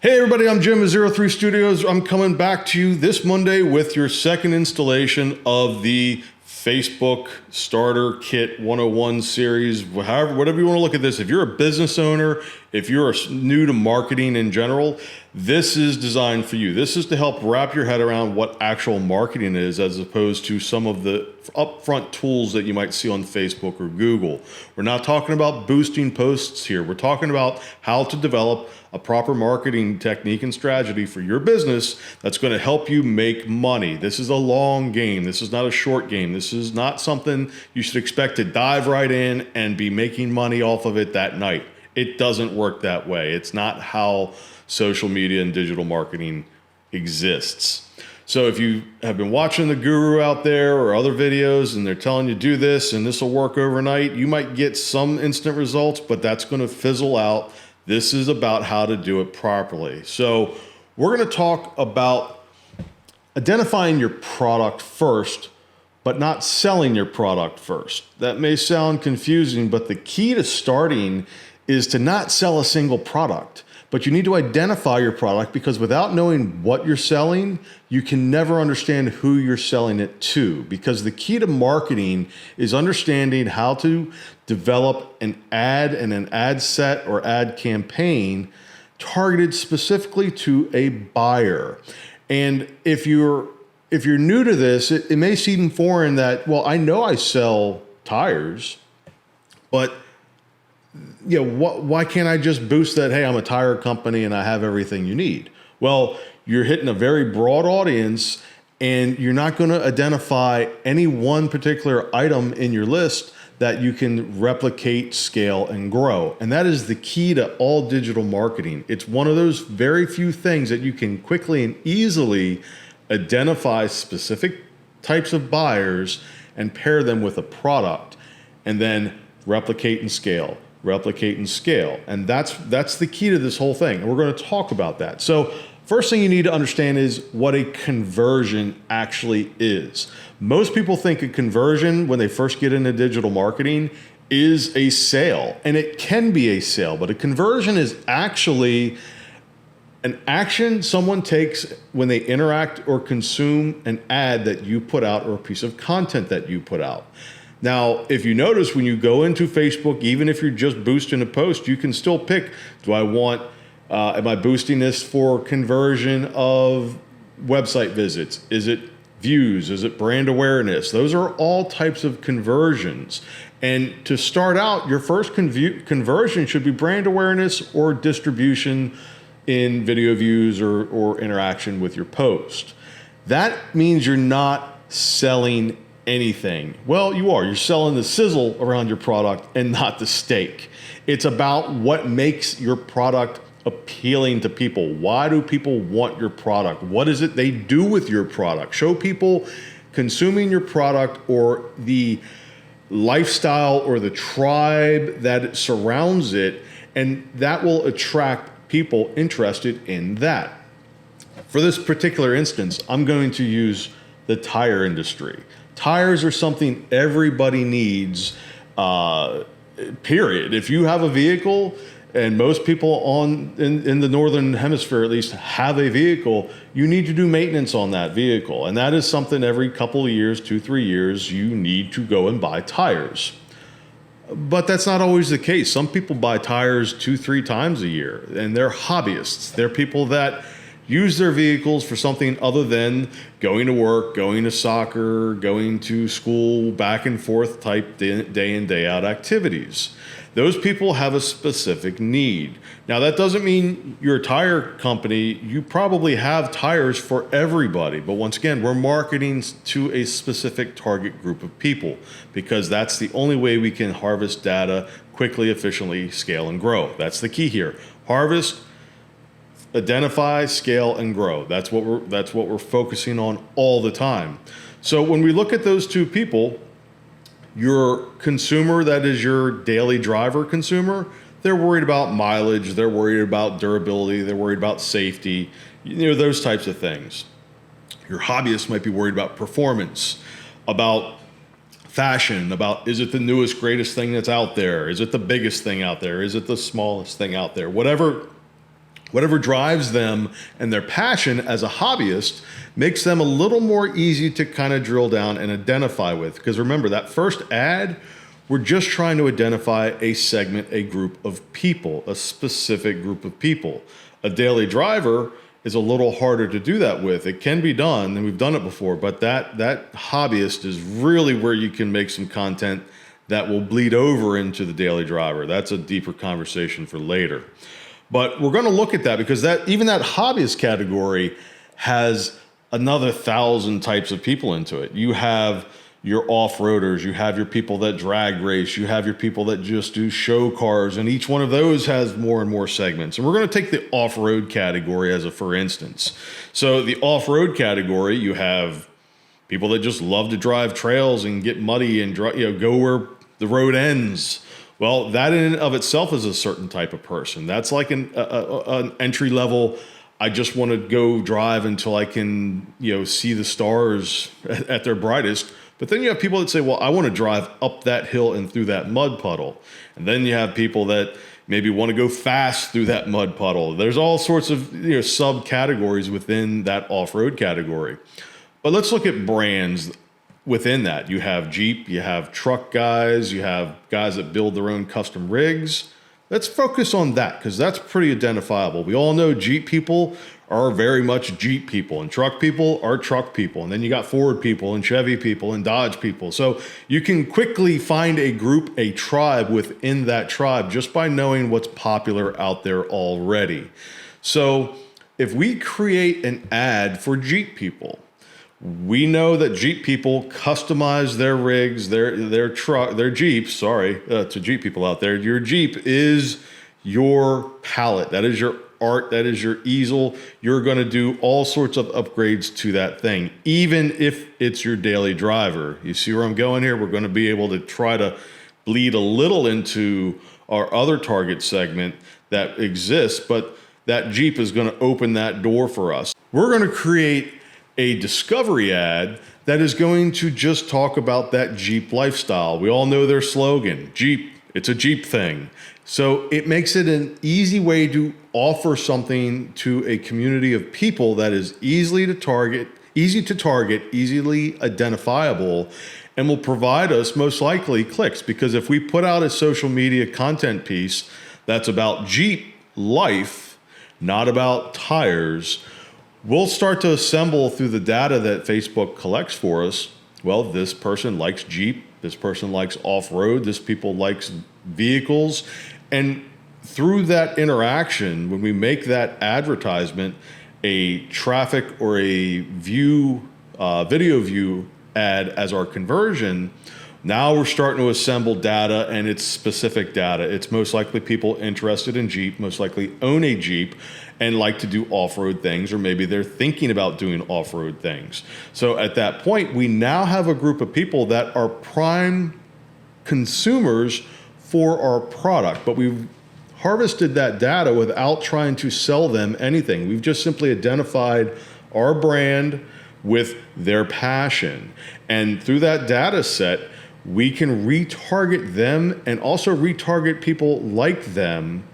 Hey everybody, I'm Jim of 03 Studios. I'm coming back to you this Monday with your second installation of the Facebook Starter Kit 101 series. However, whatever you want to look at this, if you're a business owner, if you're new to marketing in general, this is designed for you. This is to help wrap your head around what actual marketing is as opposed to some of the upfront tools that you might see on Facebook or Google. We're not talking about boosting posts here. We're talking about how to develop a proper marketing technique and strategy for your business that's going to help you make money. This is a long game. This is not a short game. This is not something you should expect to dive right in and be making money off of it that night. It doesn't work that way. It's not how social media and digital marketing exists. So if you have been watching the guru out there or other videos and they're telling you do this and this will work overnight, you might get some instant results, but that's going to fizzle out. This is about how to do it properly. So we're going to talk about identifying your product first, but not selling your product first. That may sound confusing, but the key to starting is to not sell a single product. But you need to identify your product, because without knowing what you're selling, you can never understand who you're selling it to. Because the key to marketing is understanding how to develop an ad and an ad set or ad campaign targeted specifically to a buyer. And if you're new to this, it may seem foreign that, well, I know I sell tires, but why can't I just boost that, hey, I'm a tire company and I have everything you need? Well, you're hitting a very broad audience and you're not going to identify any one particular item in your list that you can replicate, scale, and grow. And that is the key to all digital marketing. It's one of those very few things that you can quickly and easily identify specific types of buyers and pair them with a product and then replicate and scale. And that's the key to this whole thing. And we're going to talk about that. So first thing you need to understand is what a conversion actually is. Most people think a conversion when they first get into digital marketing is a sale, and it can be a sale, but a conversion is actually an action someone takes when they interact or consume an ad that you put out or a piece of content that you put out. Now, if you notice when you go into Facebook, even if you're just boosting a post, you can still pick, am I boosting this for conversion of website visits? Is it views? Is it brand awareness? Those are all types of conversions. And to start out, your first conversion should be brand awareness or distribution in video views or interaction with your post. That means you're not selling anything. Well, you are. You're selling the sizzle around your product and not the steak. It's about what makes your product appealing to people. Why do people want your product? What is it they do with your product? Show people consuming your product or the lifestyle or the tribe that surrounds it, and that will attract people interested in that. For this particular instance, I'm going to use the tire industry. Tires are something everybody needs, period. If you have a vehicle, and most people in the Northern Hemisphere at least have a vehicle, you need to do maintenance on that vehicle. And that is something every couple of years, 2-3 years, you need to go and buy tires. But that's not always the case. Some people buy tires 2-3 times a year, and they're hobbyists. They're people that use their vehicles for something other than going to work, going to soccer, going to school, back and forth type day in, day out activities. Those people have a specific need. Now, that doesn't mean you're a tire company. You probably have tires for everybody. But once again, we're marketing to a specific target group of people because that's the only way we can harvest data quickly, efficiently, scale, and grow. That's the key here. Harvest, identify, scale, and grow. That's what we're focusing on all the time. So when we look at those two people, your consumer, that is your daily driver consumer, they're worried about mileage, they're worried about durability, they're worried about safety, those types of things. Your hobbyist might be worried about performance, about fashion, about is it the newest, greatest thing that's out there? Is it the biggest thing out there? Is it the smallest thing out there? Whatever Whatever drives them and their passion as a hobbyist makes them a little more easy to kind of drill down and identify with. Because remember, that first ad, we're just trying to identify a segment, a group of people, a specific group of people. A daily driver is a little harder to do that with. It can be done, and we've done it before, but that hobbyist is really where you can make some content that will bleed over into the daily driver. That's a deeper conversation for later. But we're going to look at that because even that hobbyist category has another 1,000 types of people into it. You have your off-roaders, you have your people that drag race, you have your people that just do show cars, and each one of those has more and more segments. And we're going to take the off-road category as a for instance. So the off-road category, you have people that just love to drive trails and get muddy and go where the road ends. Well, that in and of itself is a certain type of person. That's like an entry level. I just want to go drive until I can, see the stars at their brightest. But then you have people that say, well, I want to drive up that hill and through that mud puddle. And then you have people that maybe want to go fast through that mud puddle. There's all sorts of subcategories within that off-road category. But let's look at brands within that. You have Jeep, you have truck guys, you have guys that build their own custom rigs. Let's focus on that because that's pretty identifiable. We all know Jeep people are very much Jeep people and truck people are truck people. And then you got Ford people and Chevy people and Dodge people. So you can quickly find a group, a tribe within that tribe just by knowing what's popular out there already. So if we create an ad for Jeep people, we know that Jeep people customize their rigs, their Jeeps, to Jeep people out there. Your Jeep is your palette. That is your art. That is your easel. You're going to do all sorts of upgrades to that thing, even if it's your daily driver. You see where I'm going here? We're going to be able to try to bleed a little into our other target segment that exists, but that Jeep is going to open that door for us. We're going to create a discovery ad that is going to just talk about that Jeep lifestyle. We all know their slogan, Jeep, it's a Jeep thing. So it makes it an easy way to offer something to a community of people that is easy to target, easily identifiable, and will provide us most likely clicks. Because if we put out a social media content piece that's about Jeep life, not about tires, we'll start to assemble through the data that Facebook collects for us. Well, this person likes Jeep. This person likes off-road. This people likes vehicles. And through that interaction, when we make that advertisement a traffic or a video view ad as our conversion, now we're starting to assemble data, and it's specific data. It's most likely people interested in Jeep, most likely own a Jeep, and like to do off-road things, or maybe they're thinking about doing off-road things. So at that point, we now have a group of people that are prime consumers for our product, but we've harvested that data without trying to sell them anything. We've just simply identified our brand with their passion. And through that data set, we can retarget them and also retarget people like them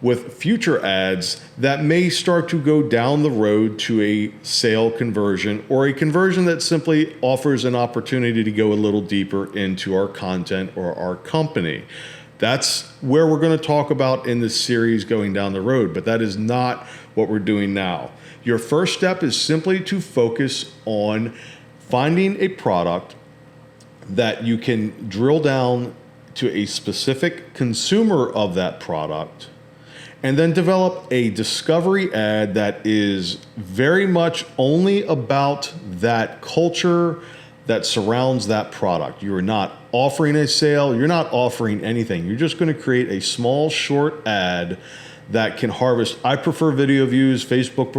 with future ads that may start to go down the road to a sale conversion or a conversion that simply offers an opportunity to go a little deeper into our content or our company. That's where we're going to talk about in this series going down the road, but that is not what we're doing now. Your first step is simply to focus on finding a product that you can drill down to a specific consumer of that product, and then develop a discovery ad that is very much only about that culture that surrounds that product. You are not offering a sale. You're not offering anything. You're just going to create a small, short ad that can harvest. I prefer video views. Facebook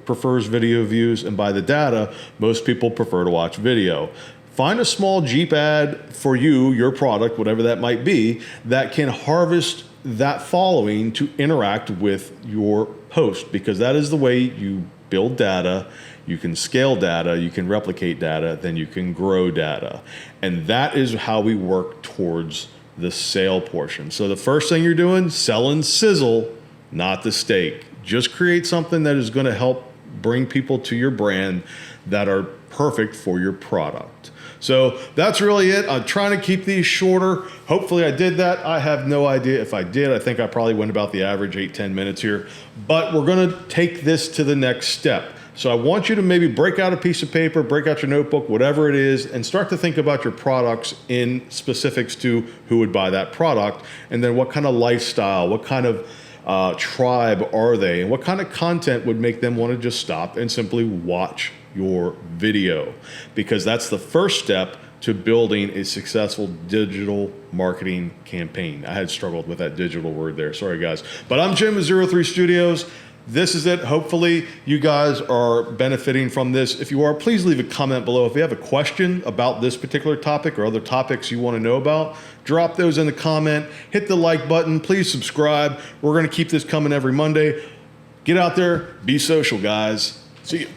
prefers video views. And by the data, most people prefer to watch video. Find a small Jeep ad for you, your product, whatever that might be, that can harvest that following to interact with your post, because that is the way you build data. You can scale data, you can replicate data, then you can grow data. And that is how we work towards the sale portion. So the first thing you're doing, selling sizzle, not the steak. Just create something that is going to help bring people to your brand that are perfect for your product. So that's really it. I'm trying to keep these shorter. Hopefully I did that. I have no idea if I did. I think I probably went about the average 8-10 minutes here, but we're going to take this to the next step. So I want you to maybe break out a piece of paper, break out your notebook, whatever it is, and start to think about your products in specifics to who would buy that product, and then what kind of lifestyle, what kind of tribe are they, and what kind of content would make them want to just stop and simply watch your video, because that's the first step to building a successful digital marketing campaign. I had struggled with that digital word there. Sorry, guys. But I'm Jim with 03 Studios. This is it. Hopefully you guys are benefiting from this. If you are, please leave a comment below. If you have a question about this particular topic or other topics you want to know about, drop those in the comment. Hit the like button. Please subscribe. We're going to keep this coming every Monday. Get out there. Be social, guys. See you.